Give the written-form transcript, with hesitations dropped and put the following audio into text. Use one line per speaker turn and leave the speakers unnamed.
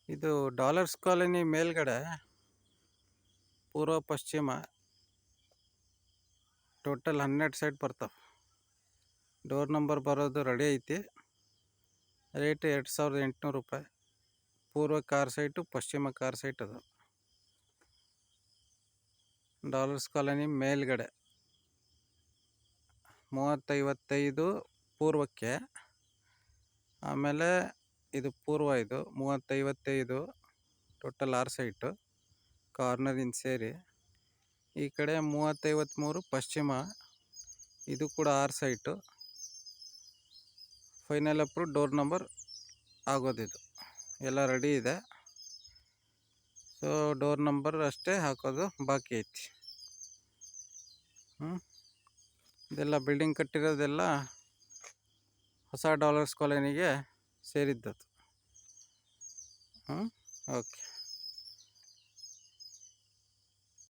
ಇದು dollars colony ಮೇಲ್ಗಡೆ ಪೂರ್ವ ಪಶ್ಚಿಮ ಟೋಟಲ್ 12 ಸೈಟ್ ಬರ್ತಾವೆ. ಡೋರ್ ನಂಬರ್ ಬರೋದು ರೆಡಿ ಐತಿ. ರೇಟ್ 2800 ರೂಪಾಯಿ. ಪೂರ್ವ ಕಾರ್ ಸೈಟು, ಪಶ್ಚಿಮ ಕಾರ್ ಸೈಟ್ ಅದು. ಡಾಲರ್ಸ್ ಕಾಲೋನಿ ಮೇಲ್ಗಡೆ 30-55 ಪೂರ್ವಕ್ಕೆ, ಆಮೇಲೆ ಇದು ಪೂರ್ವ, ಇದು 30-55 ಟೋಟಲ್ 6 ಸೈಟು ಕಾರ್ನರಿಂದ ಸೇರಿ. ಈ ಕಡೆ 30-53 ಪಶ್ಚಿಮ, ಇದು ಕೂಡ 6 site. Final approve door number ಆಗೋದಿದು ಎಲ್ಲ ರೆಡಿ ಇದೆ. ಸೊ ಡೋರ್ ನಂಬರ್ ಅಷ್ಟೇ ಹಾಕೋದು ಬಾಕಿ ಐತಿ. ಇದೆಲ್ಲ ಬಿಲ್ಡಿಂಗ್ ಕಟ್ಟಿರೋದೆಲ್ಲ ಹೊಸ ಡಾಲರ್ಸ್ ಕಾಲೋನಿಗೆ ಸೇರಿದ್ದದು. ಓಕೆ.